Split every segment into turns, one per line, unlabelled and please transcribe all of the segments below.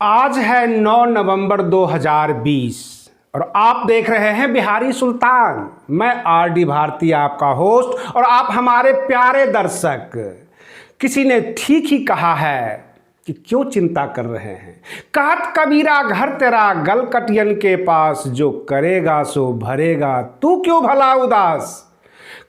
आज है 9 नवंबर 2020 और आप देख रहे हैं बिहारी सुल्तान। मैं आरडी भारती आपका होस्ट और आप हमारे प्यारे दर्शक। किसी ने ठीक ही कहा है कि क्यों चिंता कर रहे हैं, कहत कबीरा घर तेरा गल कटियन के पास, जो करेगा सो भरेगा तू क्यों भला उदास।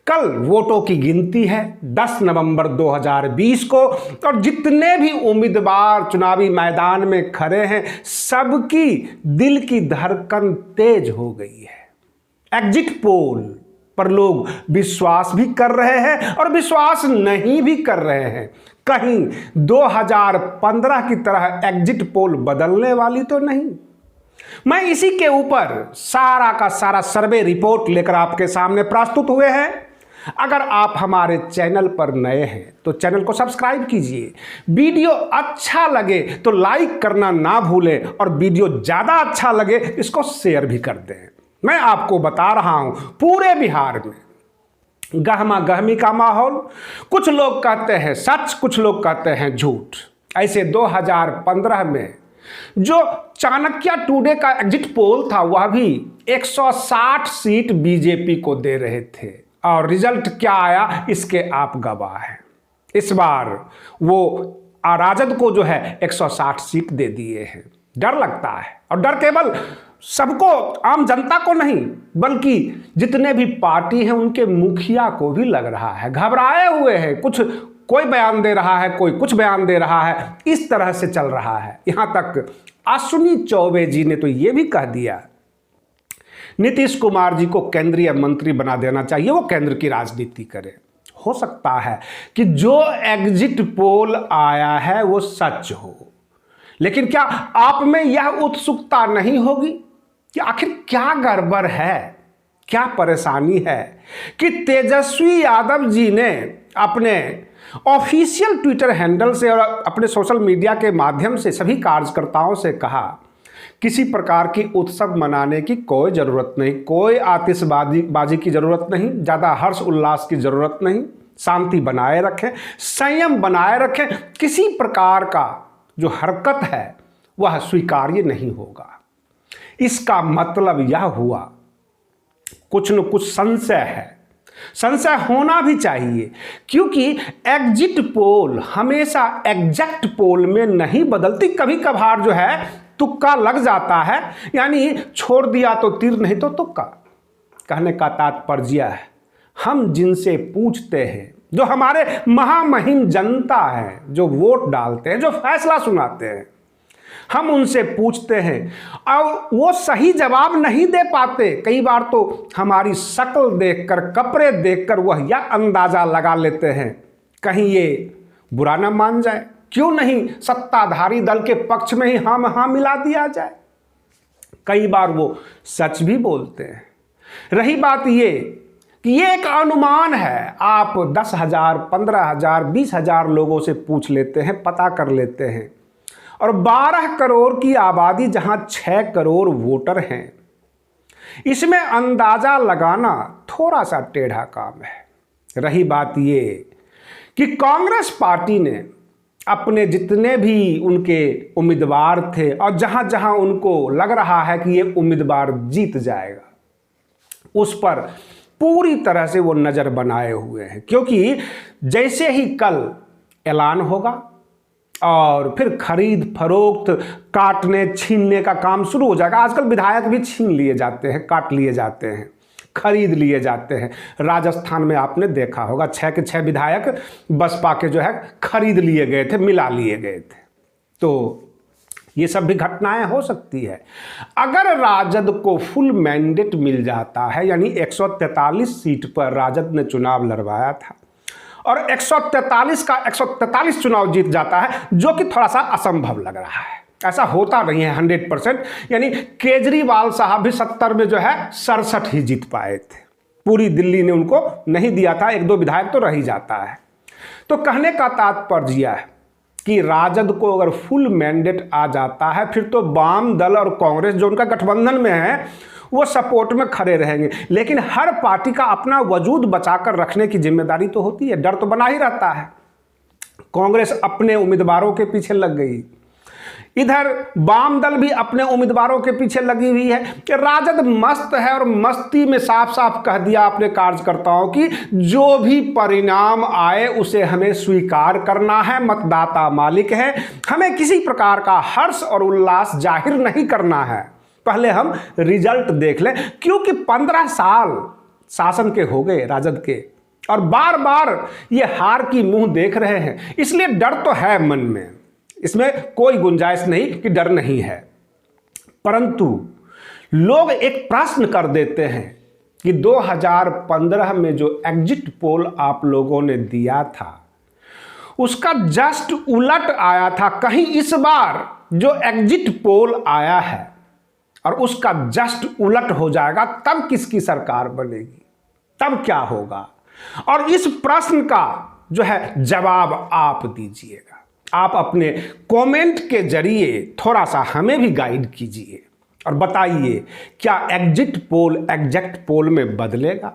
कल वोटों की गिनती है 10 नवंबर 2020 को और जितने भी उम्मीदवार चुनावी मैदान में खड़े हैं सबकी दिल की धड़कन तेज हो गई है। एग्जिट पोल पर लोग विश्वास भी कर रहे हैं और विश्वास नहीं भी कर रहे हैं। कहीं 2015 की तरह एग्जिट पोल बदलने वाली तो नहीं। मैं इसी के ऊपर सारा का सारा सर्वे रिपोर्ट लेकर आपके सामने प्रस्तुत हुए हैं। अगर आप हमारे चैनल पर नए हैं तो चैनल को सब्सक्राइब कीजिए। वीडियो अच्छा लगे तो लाइक करना ना भूलें और वीडियो ज़्यादा अच्छा लगे इसको शेयर भी कर दें। मैं आपको बता रहा हूं पूरे बिहार में गहमा गहमी का माहौल। कुछ लोग कहते हैं सच, कुछ लोग कहते हैं झूठ। ऐसे 2015 में जो चाणक्य टुडे का एग्जिट पोल था वह भी 160 सीट बीजेपी को दे रहे थे और रिजल्ट क्या आया इसके आप गवाह हैं। इस बार वो राजद को जो है 160 सीट दे दिए हैं। डर लगता है और डर केवल सबको, आम जनता को नहीं बल्कि जितने भी पार्टी हैं उनके मुखिया को भी लग रहा है। घबराए हुए हैं, कुछ कोई बयान दे रहा है, कोई कुछ बयान दे रहा है, इस तरह से चल रहा है। यहां तक अश्विनी चौबे जी ने तो ये भी कह दिया नीतीश कुमार जी को केंद्रीय मंत्री बना देना चाहिए, वो केंद्र की राजनीति करे। हो सकता है कि जो एग्जिट पोल आया है वो सच हो, लेकिन क्या आप में यह उत्सुकता नहीं होगी कि आखिर क्या गड़बड़ है, क्या परेशानी है कि तेजस्वी यादव जी ने अपने ऑफिशियल ट्विटर हैंडल से और अपने सोशल मीडिया के माध्यम से सभी कार्यकर्ताओं से कहा किसी प्रकार की उत्सव मनाने की कोई ज़रूरत नहीं, कोई आतिशबाजी की ज़रूरत नहीं, ज़्यादा हर्ष उल्लास की ज़रूरत नहीं, शांति बनाए रखें, संयम बनाए रखें। किसी प्रकार का जो हरकत है वह स्वीकार्य नहीं होगा। इसका मतलब यह हुआ कुछ न कुछ संशय है। संशय होना भी चाहिए क्योंकि एग्जिट पोल हमेशा एग्जैक्ट पोल में नहीं बदलती। कभी कभार जो है तुक्का लग जाता है, यानी छोड़ दिया तो तीर नहीं तो तुक्का। कहने का तात्पर्य है हम जिनसे पूछते हैं, जो हमारे महामहिम जनता है, जो वोट डालते हैं, जो फैसला सुनाते हैं, हम उनसे पूछते हैं और वो सही जवाब नहीं दे पाते। कई बार तो हमारी शक्ल देखकर, कपड़े देखकर वह यह अंदाजा लगा लेते हैं कहीं ये बुरा न मान जाए, क्यों नहीं सत्ताधारी दल के पक्ष में ही हाँ मिला दिया जाए। कई बार वो सच भी बोलते हैं। रही बात ये कि ये एक अनुमान है। आप 10,000, 15,000, 20,000 लोगों से पूछ लेते हैं, पता कर लेते हैं और 12 करोड़ की आबादी जहां 6 करोड़ वोटर हैं, इसमें अंदाजा लगाना थोड़ा सा टेढ़ा काम है। रही बात ये कि कांग्रेस पार्टी ने अपने जितने भी उनके उम्मीदवार थे और जहां जहां उनको लग रहा है कि ये उम्मीदवार जीत जाएगा, उस पर पूरी तरह से वो नज़र बनाए हुए हैं। क्योंकि जैसे ही कल ऐलान होगा और फिर खरीद फरोख्त, काटने छीनने का काम शुरू हो जाएगा। आजकल विधायक भी छीन लिए जाते हैं, काट लिए जाते हैं, खरीद लिए जाते हैं। राजस्थान में आपने देखा होगा 6 के 6 विधायक बसपा के जो है खरीद लिए गए थे, मिला लिए गए थे। तो ये सब भी घटनाएं हो सकती है। अगर राजद को फुल मैंडेट मिल जाता है, यानी 143 सीट पर राजद ने चुनाव लड़वाया था और 143 का 143 चुनाव जीत जाता है, जो कि थोड़ा सा असंभव लग रहा है। ऐसा होता नहीं है 100%, यानी केजरीवाल साहब भी 70 में जो है 67 ही जीत पाए थे। पूरी दिल्ली ने उनको नहीं दिया था, 1-2 विधायक तो रह ही जाता है। तो कहने का तात्पर्य है कि राजद को अगर फुल मैंडेट आ जाता है फिर तो वाम दल और कांग्रेस जो उनका गठबंधन में है वो सपोर्ट में खड़े रहेंगे। लेकिन हर पार्टी का अपना वजूद बचाकर रखने की जिम्मेदारी तो होती है, डर तो बना ही रहता है। कांग्रेस अपने उम्मीदवारों के पीछे लग गई, इधर वाम दल भी अपने उम्मीदवारों के पीछे लगी हुई है कि राजद मस्त है और मस्ती में साफ साफ कह दिया अपने कार्यकर्ताओं की जो भी परिणाम आए उसे हमें स्वीकार करना है, मतदाता मालिक है, हमें किसी प्रकार का हर्ष और उल्लास जाहिर नहीं करना है, पहले हम रिजल्ट देख लें। क्योंकि 15 साल शासन के हो गए राजद के और बार बार ये हार की मुंह देख रहे हैं, इसलिए डर तो है मन में, इसमें कोई गुंजाइश नहीं कि डर नहीं है। परंतु लोग एक प्रश्न कर देते हैं कि 2015 में जो एग्जिट पोल आप लोगों ने दिया था उसका जस्ट उलट आया था। कहीं इस बार जो एग्जिट पोल आया है और उसका जस्ट उलट हो जाएगा, तब किसकी सरकार बनेगी, तब क्या होगा? और इस प्रश्न का जो है जवाब आप दीजिएगा। आप अपने कमेंट के जरिए थोड़ा सा हमें भी गाइड कीजिए और बताइए क्या एग्जिट पोल एग्जैक्ट पोल में बदलेगा?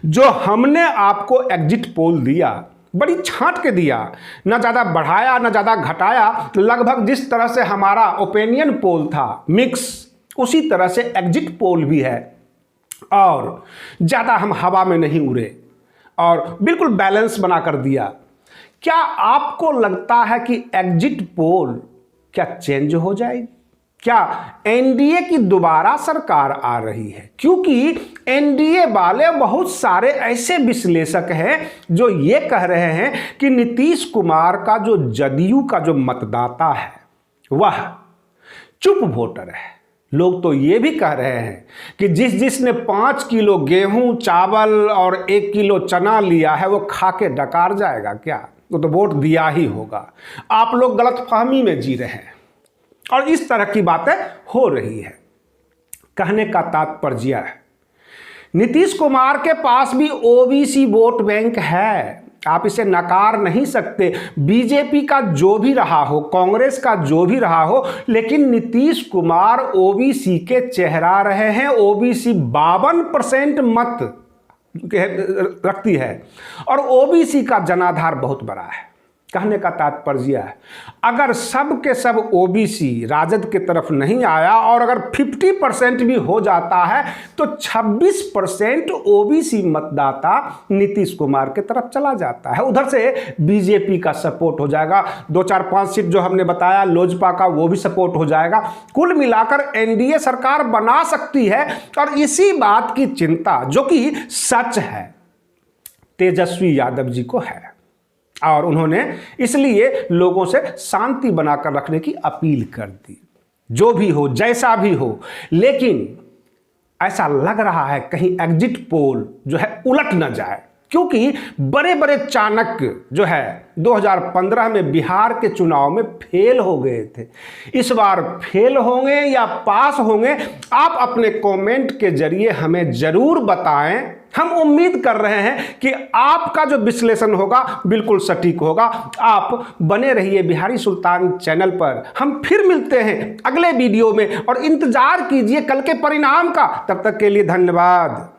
जो हमने आपको एग्जिट पोल दिया बड़ी छांट के दिया, ना ज़्यादा बढ़ाया ना ज़्यादा घटाया, लगभग जिस तरह से हमारा ओपिनियन पोल था मिक्स, उसी तरह से एग्जिट पोल भी है और ज़्यादा हम हवा में नहीं उड़े और बिल्कुल बैलेंस बना कर दिया। क्या आपको लगता है कि एग्जिट पोल क्या चेंज हो जाएगी? क्या एनडीए की दोबारा सरकार आ रही है? क्योंकि एनडीए वाले बहुत सारे ऐसे विश्लेषक हैं जो ये कह रहे हैं कि नीतीश कुमार का जो जदयू का जो मतदाता है वह चुप वोटर है। लोग तो ये भी कह रहे हैं कि जिसने 5 किलो गेहूं चावल और 1 किलो चना लिया है वो खा के डकार जाएगा क्या? वो तो वोट दिया ही होगा। आप लोग गलतफहमी में जी रहे हैं और इस तरह की बातें हो रही है। कहने का तात्पर्य है नीतीश कुमार के पास भी ओबीसी वोट बैंक है, आप इसे नकार नहीं सकते। बीजेपी का जो भी रहा हो, कांग्रेस का जो भी रहा हो, लेकिन नीतीश कुमार ओबीसी के चेहरा रहे हैं। ओबीसी 52% मत रखती है और ओबीसी का जनाधार बहुत बड़ा है। कहने का तात्पर्य है अगर सब के सब ओबीसी राजद के तरफ नहीं आया और अगर 50% भी हो जाता है तो 26% ओबीसी मतदाता नीतीश कुमार के तरफ चला जाता है। उधर से बीजेपी का सपोर्ट हो जाएगा, 2-4-5 सीट जो हमने बताया लोजपा का वो भी सपोर्ट हो जाएगा। कुल मिलाकर एनडीए सरकार बना सकती है और इसी बात की चिंता जो कि सच है तेजस्वी यादव जी को है और उन्होंने इसलिए लोगों से शांति बनाकर रखने की अपील कर दी। जो भी हो जैसा भी हो, लेकिन ऐसा लग रहा है कहीं एग्जिट पोल जो है उलट न जाए, क्योंकि बड़े बड़े चाणक्य जो है 2015 में बिहार के चुनाव में फेल हो गए थे। इस बार फेल होंगे या पास होंगे, आप अपने कमेंट के जरिए हमें जरूर बताएं। हम उम्मीद कर रहे हैं कि आपका जो विश्लेषण होगा बिल्कुल सटीक होगा। आप बने रहिए बिहारी सुल्तान चैनल पर। हम फिर मिलते हैं अगले वीडियो में और इंतजार कीजिए कल के परिणाम का। तब तक के लिए धन्यवाद।